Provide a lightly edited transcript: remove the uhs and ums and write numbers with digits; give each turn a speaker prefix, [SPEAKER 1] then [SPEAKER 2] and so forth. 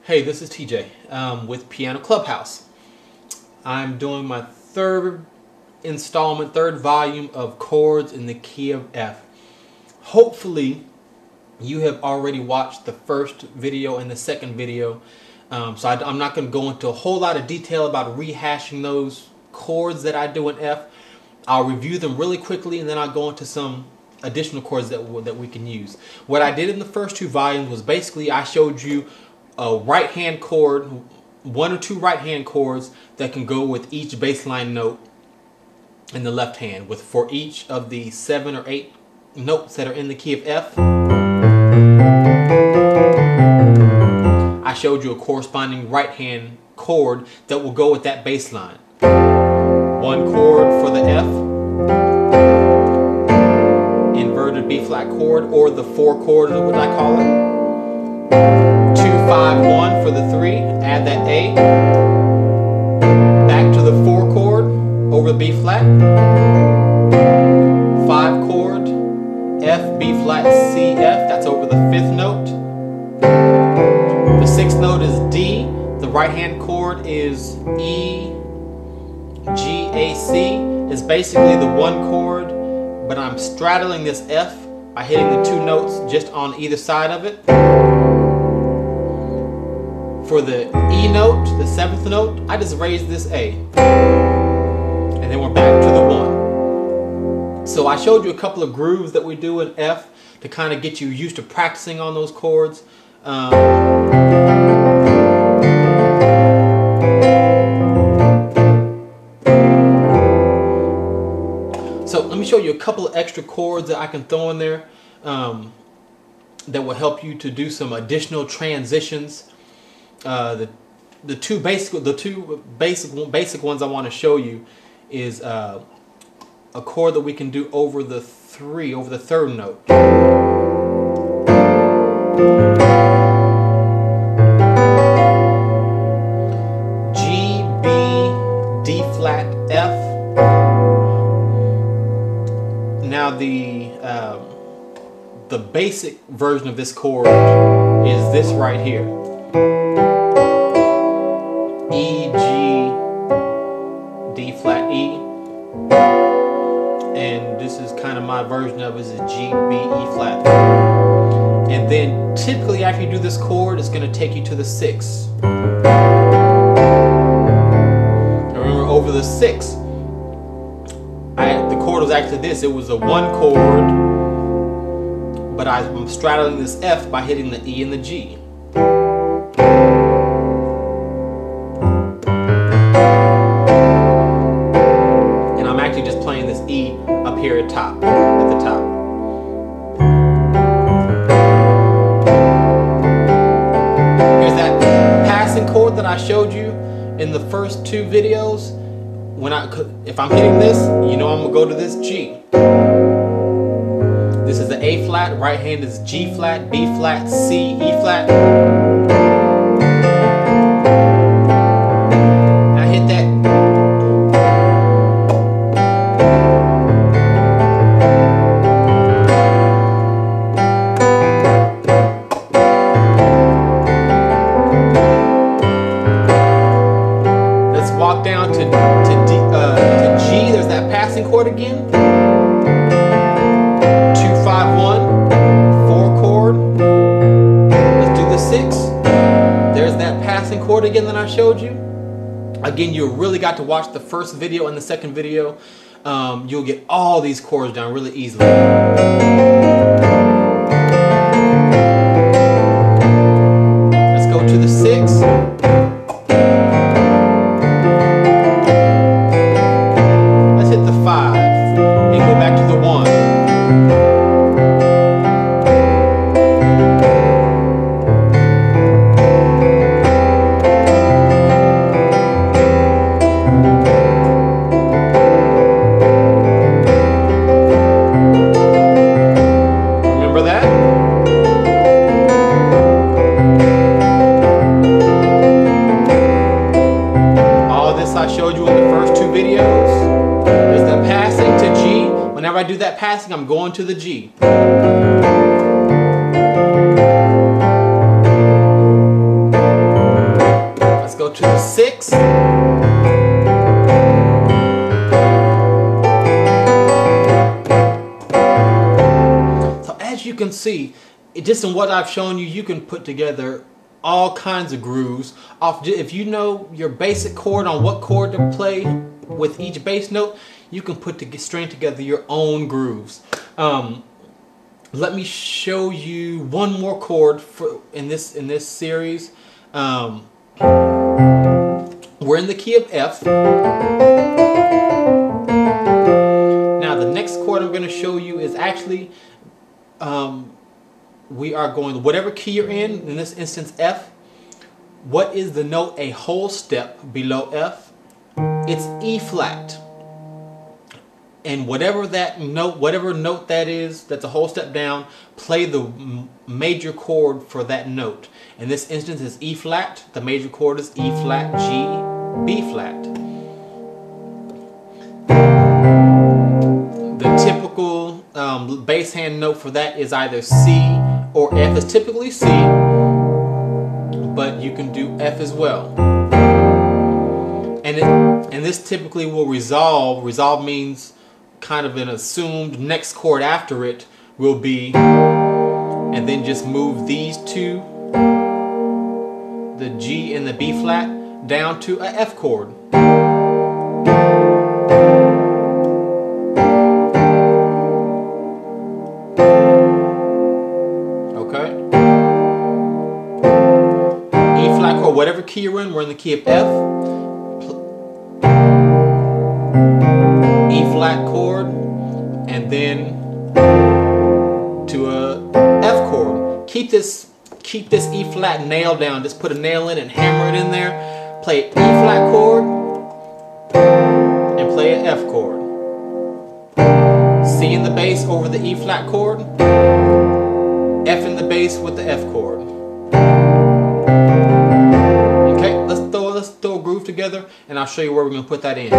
[SPEAKER 1] Hey, this is TJ with PianoClubHouse. I'm doing my third installment, third volume of Chords in the key of F. Hopefully, you have already watched the first video and the second video. So I'm not going to go into a whole lot of detail about rehashing those chords that I do in F. I'll review them really quickly and then I'll go into some additional chords that we can use. What I did in the first two volumes was basically I showed you a right hand chord, one or two right hand chords that can go with each bass line note in the left hand, with for each of the 7 or 8 notes that are in the key of F. I showed you a corresponding right hand chord that will go with that bass line. One chord for the F, inverted B flat chord, or the 4 chord, what I call it. 2, 5, 1 for the 3, add that A, back to the 4 chord over B flat, 5 chord, F, B flat, C, F, that's over the 5th note. The 6th note is D, the right hand chord is E, G, A, C. It's basically the 1 chord, but I'm straddling this F by hitting the 2 notes just on either side of it. For the E note, the 7th note, I just raise this A. And then we're back to the 1. So I showed you a couple of grooves that we do in F to kind of get you used to practicing on those chords. So let me show you a couple of extra chords that I can throw in there that will help you to do some additional transitions. The two basic ones I want to show you is a chord that we can do over the 3rd note. G, B, D flat, F. Now the basic version of this chord is this right here. E, G, D flat, E, and this is kind of my version of it, is G, B, E flat. And then typically after you do this chord, it's going to take you to the 6. Remember, over the 6, the chord was actually this. It was a 1 chord, but I'm straddling this F by hitting the E and the G. Just playing this E up here at the top. Here's that passing chord that I showed you in the first 2 videos. If I'm hitting this, you know I'm gonna go to this G. This is the A flat. Right hand is G flat, B flat, C, E flat. I hit that. Walk down to G. There's that passing chord again. 2, 5, 1, 4 chord. Let's do the 6. There's that passing chord again that I showed you. Again, you really got to watch the first video and the second video. You'll get all these chords down really easily. Let's go to the 6. Whenever I do that passing, I'm going to the G. go to the 6. So as you can see, just in what I've shown you, you can put together all kinds of grooves. If you know your basic chord on what chord to play with each bass note, you can string together your own grooves. Let me show you one more chord in this series. We're in the key of F. Now the next chord I'm going to show you is actually we are going whatever key you're in this instance F. What is the note a whole step below F? It's E flat. And whatever note that is, that's a whole step down, play the major chord for that note. In this instance is E flat. The major chord is E flat, G, B flat. The typical bass hand note for that is either C or F. It's typically C, but you can do F as well. And this typically will resolve. Resolve means kind of an assumed next chord after it will be, and then just move these two, the G and the B flat, down to a F chord. Okay? E flat chord, whatever key you're in, we're in the key of F. E flat chord, and then to a F chord. Keep this E flat nail down. Just put a nail in and hammer it in there. Play an E flat chord and play an F chord. C in the bass over the E flat chord. F in the bass with the F chord. Okay, let's throw a groove together, and I'll show you where we're going to put that in.